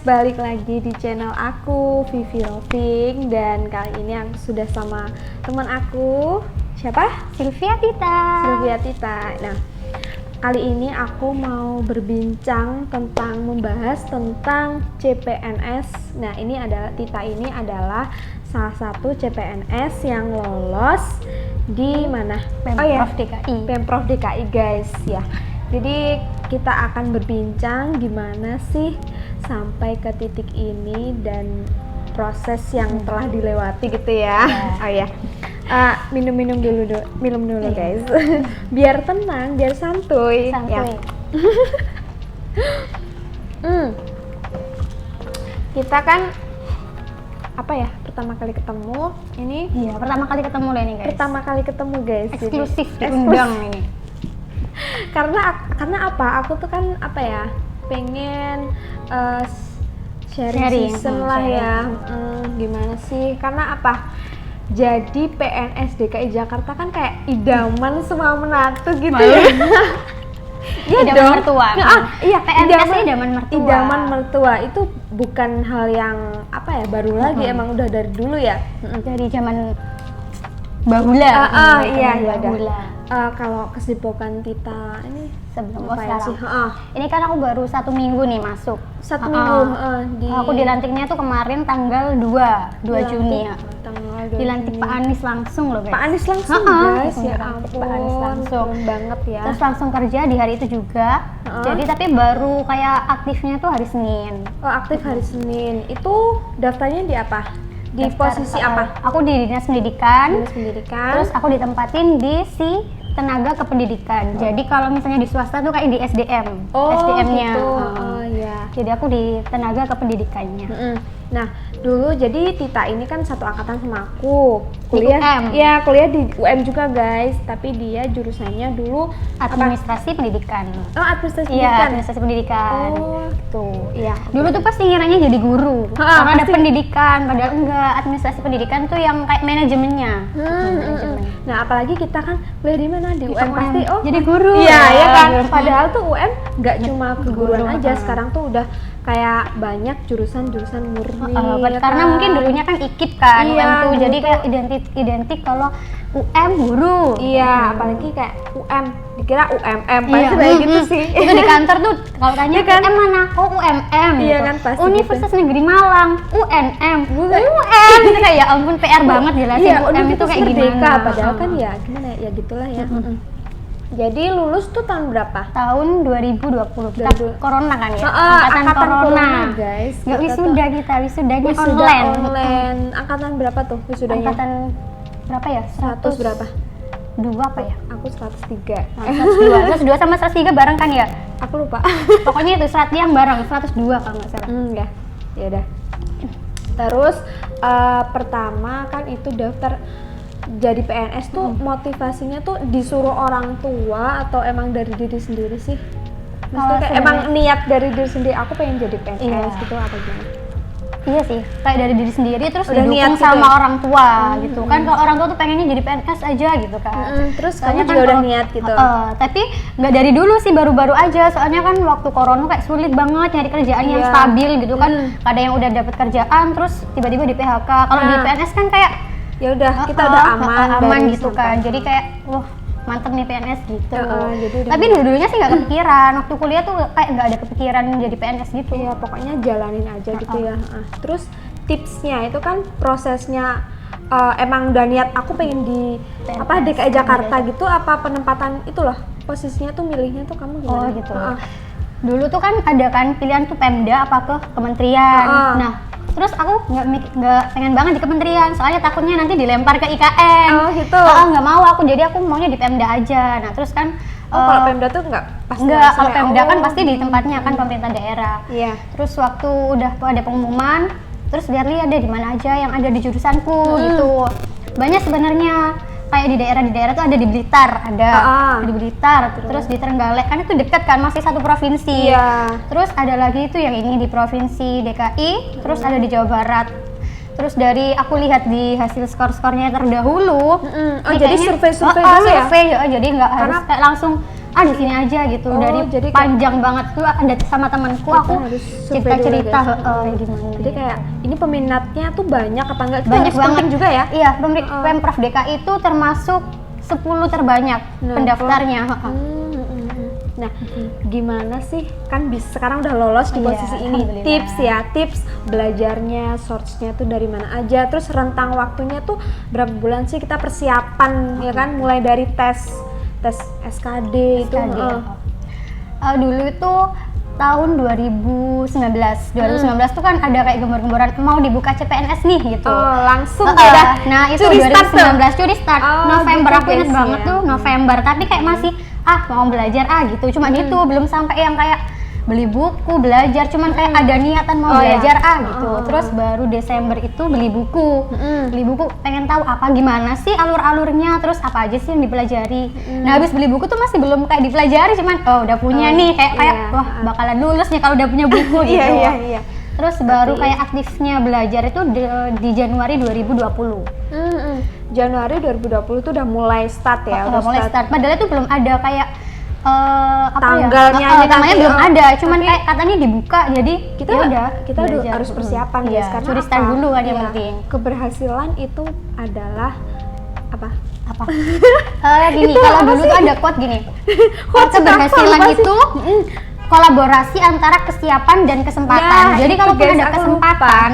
balik lagi di channel aku, Vivi Roving. Dan kali ini aku sudah sama teman aku. Siapa? Sylvia Tita. Sylvia Tita. Nah, kali ini aku mau berbincang tentang, membahas tentang CPNS. Nah, ini adalah, Tita ini adalah salah satu CPNS yang lolos di mana? Pemprov DKI. Pemprov DKI, guys, ya. Jadi kita akan berbincang gimana sih sampai ke titik ini dan proses yang telah dilewati gitu ya. Oh ya. Minum dulu guys. Biar tenang, biar santuy. Ya. Kita kan apa ya? Pertama kali ketemu ini. Iya, pertama kali ketemu lah ini, guys. Pertama kali ketemu, guys. Eksklusif diundang ini. Karena apa? Aku tuh kan apa ya? Pengen sharing season lah ya. Gimana sih? Karena apa? Jadi PNS DKI Jakarta kan kayak idaman semua menantu gitu ya. Iya idaman dong. mertua. Iya, PNS idaman mertua. Idaman mertua itu bukan hal yang apa ya, baru lagi, emang udah dari dulu ya. Dari zaman bahula. Iya, bahula. Kalau kesibukan Tita ini Sebelum ngapain sih? Ini kan aku baru 1 minggu nih masuk. 1 minggu. Aku dilantiknya tuh kemarin tanggal 2 Juni ya. Dilantik Pak Anies langsung loh, guys. Pak Anies langsung, guys. Ya ampun, Pak Anies langsung. keren banget ya. Terus langsung kerja di hari itu juga. Jadi tapi baru kayak aktifnya tuh hari Senin. Oh, aktif hari Senin. Itu daftarnya di apa? Di posisi apa? Aku di Dinas Pendidikan. Dinas Pendidikan. Terus aku ditempatin di si tenaga kependidikan. Jadi kalau misalnya di swasta tuh kayak di SDM. SDM-nya. Gitu. Oh iya. Jadi aku di tenaga kependidikannya. Nah, dulu jadi Tita ini kan satu angkatan sama aku. Kuliah. UM. Iya, kuliah di UM juga, guys. Tapi dia jurusannya dulu Administrasi pendidikan. Oh, administrasi Iya, pendidikan. administrasi pendidikan. Oh, gitu. Iya. Dulu tuh pasti ngiranya jadi guru. Karena ada pasti. pendidikan, padahal enggak. Administrasi pendidikan tuh yang kayak manajemennya. Nah, apalagi kita kan kuliah di mana? Di UM pasti. Oh, jadi guru. Iya, ya kan. Guru. Padahal tuh UM nggak cuma keguruan Guru, aja. Sekarang tuh udah kayak banyak jurusan-jurusan murni. Ya Karena kan? mungkin dulunya kan IKIP kan, Iya, UM tuh dulu jadi tuh- kayak identik kalau UM guru. Iya, apalagi kayak UM dikira UMM pasti Iya, kayak gitu sih. Itu di kantor tuh kalau tanya Iya kan? UM mana? Oh UMM. Iya gitu. kan, pasti Universitas Negeri Malang, UNM. UM itu kayak ya ampun PR banget jelasin Iya, UM itu kayak merdeka, gimana. padahal kan ya gimana ya gitulah ya. Jadi lulus tuh tahun berapa? Tahun 2020 kita 2020. corona kan ya, Angkatan corona, guys. Nggak Kita wisuda kita, wisudanya Wisuda online. online. Angkatan berapa tuh wisudanya? Angkatan berapa ya? 100 berapa? 2 apa ya? Aku 103. 102 sama 103 bareng kan ya? Aku lupa. Pokoknya itu 100 yang bareng, 102 kalau nggak salah. Enggak. Ya udah. Terus pertama kan itu daftar jadi PNS tuh motivasinya tuh disuruh orang tua atau emang dari diri sendiri sih? Maksudnya kayak emang niat dari diri sendiri, aku pengen jadi PNS gitu apa gimana? Iya sih, kayak dari diri sendiri terus Udah didukung niat gitu sama ya? orang tua gitu kan. Kalau orang tua tuh pengennya jadi PNS aja gitu kan. Terus Soalnya kamu juga udah kalau- niat gitu? Tapi nggak dari dulu sih, baru-baru aja. Soalnya kan waktu corona kayak sulit banget nyari kerjaan yang Iya. stabil gitu kan. Ada yang udah dapet kerjaan terus tiba-tiba di PHK. Kalau di Nah. PNS kan kayak Ya udah, kita udah aman dari gitu sampai. kan. Jadi kayak wah mantep nih PNS gitu. jadi udah Tapi dulu-dulunya sih nggak kepikiran. Waktu kuliah tuh kayak nggak ada kepikiran jadi PNS gitu. Iya, pokoknya jalanin aja gitu ya. Terus tipsnya itu kan prosesnya emang udah niat aku pengen di apa DKI Jakarta gitu, apa penempatan itu loh, posisinya tuh milihnya tuh kamu gimana? Oh gitu. Dulu tuh kan ada kan pilihan tuh Pemda apa ke kementerian. Nah, terus aku nggak pengen banget di kementerian, soalnya takutnya nanti dilempar ke IKN. Oh gitu. Nggak mau aku, jadi aku maunya di Pemda aja. Nah terus kan Kalau Pemda tuh nggak pasti enggak, langsung kalau ya? Pemda kan pasti di tempatnya kan pemerintah daerah. Iya. Terus waktu udah ada pengumuman, terus lihat-lihat deh di mana aja yang ada di jurusanku gitu. Banyak sebenarnya, kayak di daerah tuh ada di Blitar, ada di Blitar, terus di Trenggalek, kan itu dekat kan, masih satu provinsi. Iya. Terus ada lagi itu yang ini di provinsi DKI, terus ada di Jawa Barat. Terus dari aku lihat di hasil skor-skornya terdahulu, Oh, jadi survei-survei dulu ya? survei, jadi nggak harus Karena- kayak langsung di sini aja gitu. Oh, Dari jadi panjang banget tuh ada sama temanku Kita aku harus survei dulu, cerita-cerita guys. gimana. Jadi kayak ini peminatnya tuh banyak apa enggak? Kita Banyak harus banget penting juga ya. Iya, Pemprov DKI itu termasuk 10 terbanyak pendaftarnya. Nah, gimana sih kan sekarang udah lolos di posisi ini? Alhamdulillah. Tips ya, tips belajarnya, source-nya tuh dari mana aja, terus rentang waktunya tuh berapa bulan sih kita persiapan ya kan, mulai dari tes SKD itu. Dulu itu tahun 2019 tuh kan ada kayak gembar-gemboran mau dibuka CPNS nih gitu. Langsung ya. Nah itu curi 2019 curi start. November gitu aku ingat guys, banget tuh November, tapi kayak masih mau belajar gitu. Cuma gitu, belum sampai yang kayak beli buku, belajar, cuman kayak ada niatan mau belajar gitu. Terus baru Desember itu beli buku. Beli buku pengen tahu apa gimana sih alur-alurnya, terus apa aja sih yang dipelajari. Nah, habis beli buku tuh masih belum kayak dipelajari, cuman udah punya nih kayak wah bakalan lulus nih kalau udah punya buku gitu. Iya. Terus baru kayak aktifnya belajar itu di Januari 2020. Januari 2020 tuh udah mulai start ya. Udah mulai start. Padahal itu belum ada kayak tanggalnya namanya belum ada, cuman kayak katanya dibuka, jadi kita harus persiapan guys, karena curi start dulu kan yang penting. Keberhasilan itu adalah apa? Gini, kalau dulu tuh ada quote gini. Keberhasilan itu kolaborasi antara kesiapan dan kesempatan. Jadi kalau pun ada kesempatan,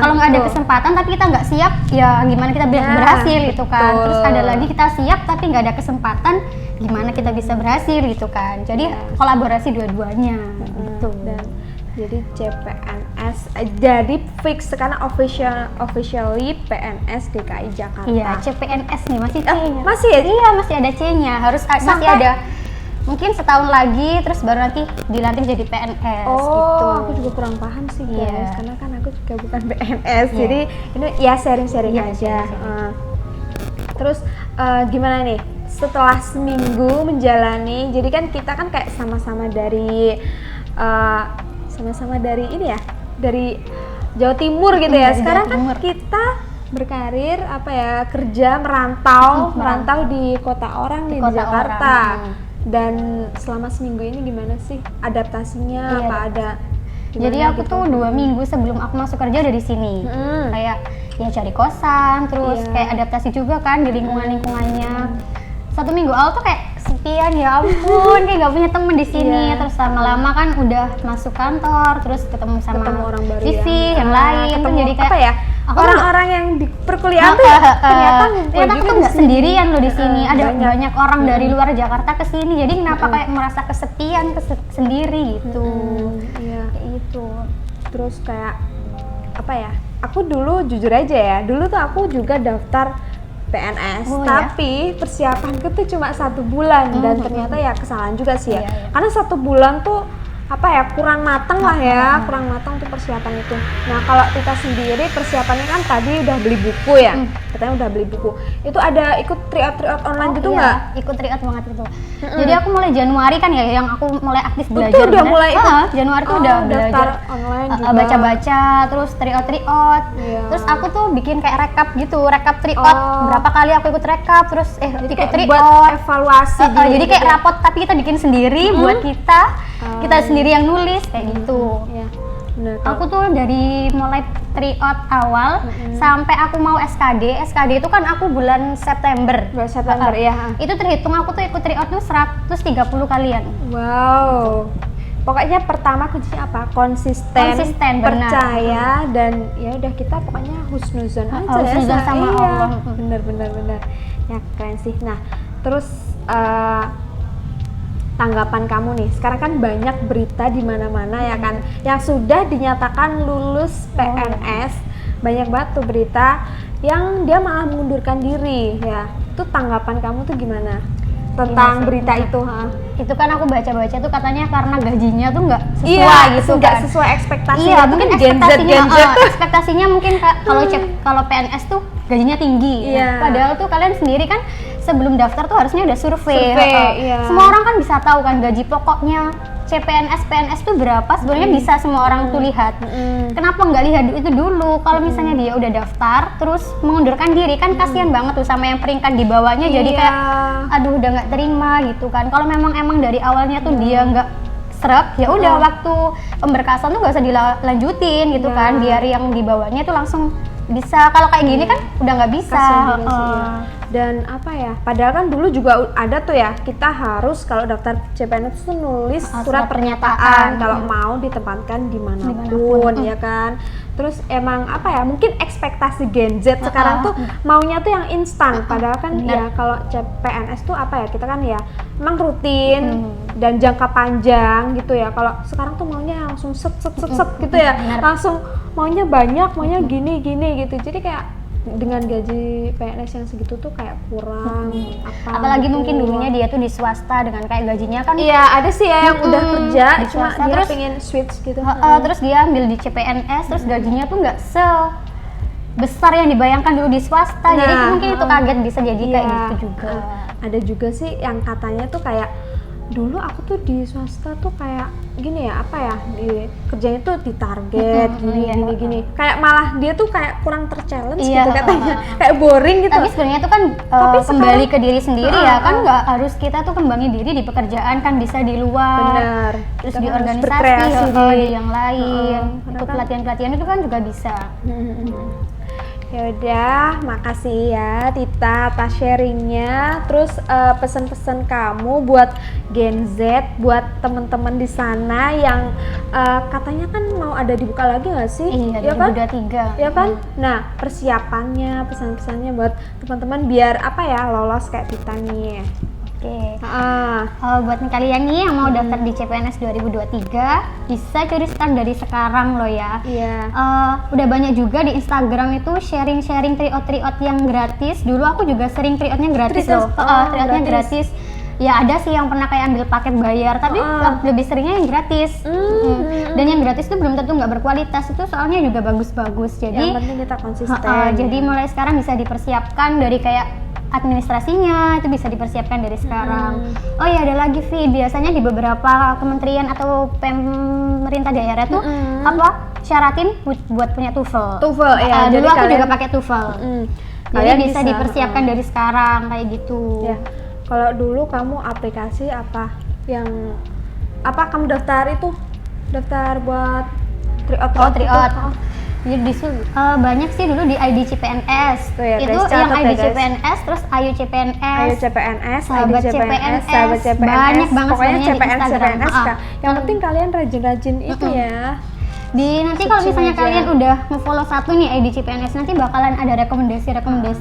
kalau nggak ada kesempatan tapi kita nggak siap, ya gimana kita berhasil gitu kan. Terus ada lagi kita siap tapi nggak ada kesempatan, gimana kita bisa berhasil gitu kan. Jadi kolaborasi dua-duanya gitu. Jadi CPNS jadi fix karena officially PNS DKI Jakarta. Iya, CPNS nih masih C-nya. Masih ya? Iya, masih ada C-nya. Masih ada. Mungkin setahun lagi terus baru nanti dilantik jadi PNS gitu. Aku juga kurang paham sih guys, karena kan aku juga bukan PNS. Jadi ini ya sharing-sharing aja. Terus gimana nih? Setelah seminggu menjalani, jadi kan kita kan kayak sama-sama dari ini ya, dari Jawa Timur gitu ya. Sekarang kan kita berkarir kerja merantau di kota orang nih, di Jakarta. Dan selama seminggu ini gimana sih adaptasinya? Jadi aku tuh 2 minggu sebelum aku masuk kerja udah di sini. Kayak ya cari kosan, terus kayak adaptasi juga kan di lingkungannya. 1 minggu awal tuh kayak kesepian, ya ampun, kayak gak punya temen di sini. Terus lama-lama kan udah masuk kantor, terus ketemu orang baru yang lain, ketemu jadi kayak orang-orang yang di perkuliahan tuh ternyata aku tuh nggak sendirian loh di sini. Ada banyak orang dari luar Jakarta ke sini. Jadi kenapa kayak merasa kesepian sendiri gitu. Iya, itu. Terus kayak aku dulu jujur aja ya, dulu tuh aku juga daftar PNS, tapi persiapanku tuh cuma 1 bulan dan ternyata ya kesalahan juga sih ya. Karena 1 bulan tuh kurang matang lah ya, kurang matang tuh persiapan itu. Nah kalau kita sendiri persiapannya kan tadi udah beli buku ya, katanya udah beli buku. Itu ada ikut tryout online gitu nggak? Ikut tryout banget itu. Jadi aku mulai Januari kan ya, yang aku mulai aktif belajar. Itu udah mulai ikut? Januari tuh udah belajar online juga. Baca-baca, terus tryout. Terus aku tuh bikin kayak rekap gitu, rekap tryout. Berapa kali aku ikut rekap, terus ikut tryout. Buat evaluasi. Jadi kayak rapot tapi kita bikin sendiri buat kita sendiri yang nulis kayak gitu. Bener, aku tuh dari mulai tryout awal sampai aku mau SKD itu kan aku bulan September. Itu terhitung aku tuh ikut tryout tuh 130 kalian. Wow. Pokoknya pertama kuncinya apa? Konsisten, percaya, dan ya udah kita pokoknya husnuzon aja. Husnuzon sama Allah. Bener. Ya keren sih. Nah, terus tanggapan kamu nih, sekarang kan banyak berita di mana-mana ya kan, yang sudah dinyatakan lulus PNS, banyak banget tuh berita yang dia malah mengundurkan diri ya. Itu tanggapan kamu tuh gimana tentang berita itu? Itu kan aku baca-baca tuh katanya karena gajinya tuh nggak sesuai gitu kan. Nggak sesuai ekspektasi. Mungkin ekspektasinya mungkin kalau PNS tuh gajinya tinggi. Padahal tuh kalian sendiri kan sebelum daftar tuh harusnya udah survei. Semua orang kan bisa tahu kan gaji pokoknya CPNS PNS tuh berapa sebenarnya bisa semua orang tuh lihat. Kenapa nggak lihat itu dulu? Kalau misalnya dia udah daftar terus mengundurkan diri kan kasihan banget tuh sama yang peringkat di bawahnya, jadi kayak aduh udah nggak terima gitu kan. Kalau emang dari awalnya tuh dia nggak srek, ya udah waktu pemberkasan tuh nggak usah dilanjutin gitu kan, biar yang di bawahnya tuh langsung bisa. Kalau kayak gini kan udah nggak bisa. Dan apa ya, padahal kan dulu juga ada tuh ya, kita harus kalau daftar CPNS tuh nulis surat pernyataan kalau mau ditempatkan dimanapun ya kan. Terus emang apa ya, mungkin ekspektasi Gen Z sekarang tuh maunya tuh yang instan, padahal kan ya kalau CPNS tuh apa ya, kita kan ya emang rutin dan jangka panjang gitu ya. Kalau sekarang tuh maunya langsung set gitu ya, langsung maunya banyak, maunya gini gitu. Jadi kayak dengan gaji PNS yang segitu tuh kayak kurang apalagi gitu. Mungkin dulunya dia tuh di swasta dengan kayak gajinya kan ada sih ya yang udah kerja di cuma swasta, dia terus pengen switch gitu. Terus dia ambil di CPNS terus gajinya tuh nggak sebesar yang dibayangkan dulu di swasta. Jadi mungkin itu kaget bisa jadi kayak gitu juga. Ada juga sih yang katanya tuh kayak dulu aku tuh di swasta tuh kayak gini ya, apa ya, di kerjanya tuh di target gini kayak malah dia tuh kayak kurang terchallenge gitu katanya, kayak boring gitu. Tapi sebenarnya tuh kan kembali ke diri sendiri ya kan, nggak harus kita tuh kembangin diri di pekerjaan, kan bisa di luar. Terus di organisasi di yang lain, ikut pelatihan itu kan juga bisa. Ya udah, makasih ya Tita atas sharingnya. Terus pesan-pesan kamu buat Gen Z, buat teman-teman di sana yang katanya kan mau ada dibuka lagi nggak sih? Iya, 2023. Ya kan? Nah, persiapannya, pesan-pesannya buat teman-teman biar apa ya, lolos kayak Tita nih. Oke. Buat kalian nih yang mau daftar di CPNS 2023 bisa curi start dari sekarang loh ya. Udah banyak juga di Instagram itu sharing tryout yang gratis. Dulu aku juga sering tryoutnya gratis loh. Tryoutnya gratis. Ya ada sih yang pernah kayak ambil paket bayar, tapi lebih seringnya yang gratis. Dan yang gratis tuh belum tentu nggak berkualitas, itu soalnya juga bagus-bagus. Jadi yang penting kita konsisten. Jadi mulai sekarang bisa dipersiapkan dari kayak administrasinya itu bisa dipersiapkan dari sekarang. Oh ya, ada lagi Vi, biasanya di beberapa kementerian atau pemerintah daerah tuh syaratin buat punya TOEFL. Ya. Dulu aku juga pakai TOEFL. Jadi bisa dipersiapkan dari sekarang kayak gitu. Ya. Kalau dulu kamu aplikasi apa yang kamu daftar itu? Daftar buat tryout. Jadi banyak sih dulu di ID CPNS. Itu yang ID CPNS, terus Ayu CPNS, Sahabat CPNS, banyak banget pokoknya CPNS. Yang penting kalian rajin-rajin itu ya. Nanti kalau misalnya kalian udah nge-follow satu nih ID CPNS, nanti bakalan ada rekomendasi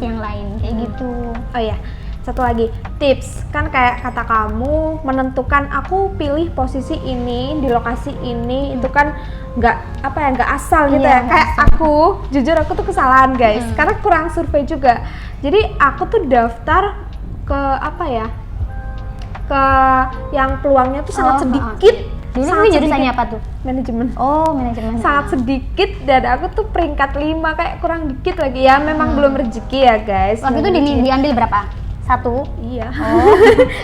yang lain kayak gitu. Oh ya, satu lagi tips, kan kayak kata kamu menentukan aku pilih posisi ini di lokasi ini, itu kan nggak asal gitu ya. Kayak aku jujur aku tuh kesalahan guys, karena kurang survei juga. Jadi aku tuh daftar ke ke yang peluangnya tuh sangat sedikit. Dulu ini jurusannya apa tuh? Manajemen. Manajemen. Sangat sedikit dan aku tuh peringkat 5, kayak kurang dikit lagi ya. Memang belum rezeki ya guys. Waktu itu diambil berapa? 1? Iya.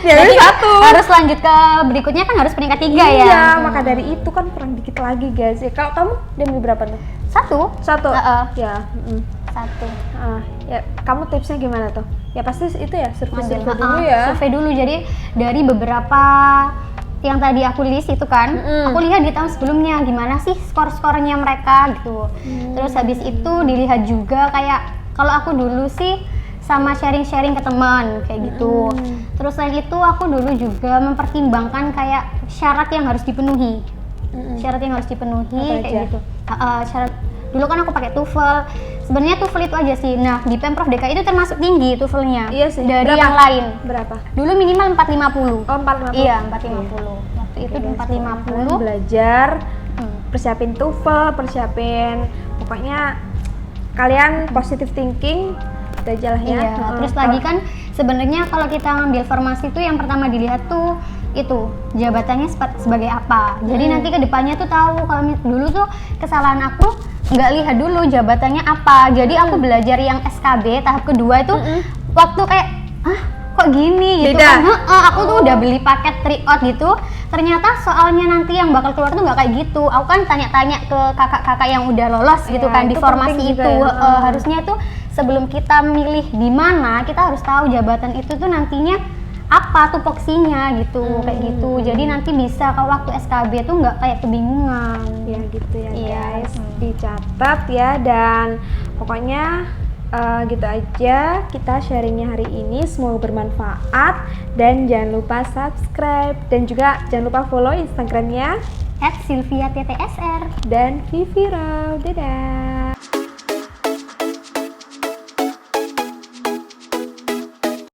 Jadi 1. Harus lanjut ke berikutnya kan harus peringkat 3 ya? Iya, maka dari itu kan kurang dikit lagi guys ya. Kalau kamu diambil berapa tuh? 1. Ya. 1. Ya, kamu tipsnya gimana tuh? Ya pasti itu ya, survei dulu ya. Survei dulu, jadi dari beberapa yang tadi aku list itu kan, aku lihat di tahun sebelumnya gimana sih skor-skornya mereka gitu. Terus habis itu dilihat juga kayak, kalau aku dulu sih sama sharing ke teman kayak gitu. Terus selain itu aku dulu juga mempertimbangkan kayak syarat yang harus dipenuhi. Kayak gitu. Syarat dulu kan aku pakai TOEFL. Sebenarnya TOEFL itu aja sih. Nah, di Pemprov DKI itu termasuk tinggi TOEFL-nya. Iya sih. Dari berapa? yang lain. Berapa? Dulu minimal 450. 450. Iya, 450. Waktu itu 450. Belajar, persiapin TOEFL, pokoknya kalian positive thinking. Aja lah ya. Terus lagi kan sebenarnya kalau kita ngambil formasi itu yang pertama dilihat tuh itu jabatannya sebagai apa. Jadi nanti ke depannya tuh tahu. Kalau dulu tuh kesalahan aku nggak lihat dulu jabatannya apa. Jadi aku belajar yang SKB tahap kedua itu waktu kayak kok gini gitu kan. Aku tuh udah beli paket tryout gitu, ternyata soalnya nanti yang bakal keluar tuh nggak kayak gitu. Aku kan tanya-tanya ke kakak-kakak yang udah lolos gitu kan di itu formasi penting itu. juga ya. Harusnya tuh sebelum kita milih di mana, kita harus tahu jabatan itu tuh nantinya apa tupoksinya gitu, kayak gitu. Jadi nanti bisa kalau waktu SKB tuh nggak kayak kebingungan. Ya gitu ya Iya. guys, dicatat ya. Dan pokoknya gitu aja kita sharingnya hari ini, semoga bermanfaat. Dan jangan lupa subscribe dan juga jangan lupa follow Instagramnya @sylvia_ttsr. dan Viviro. Dadah.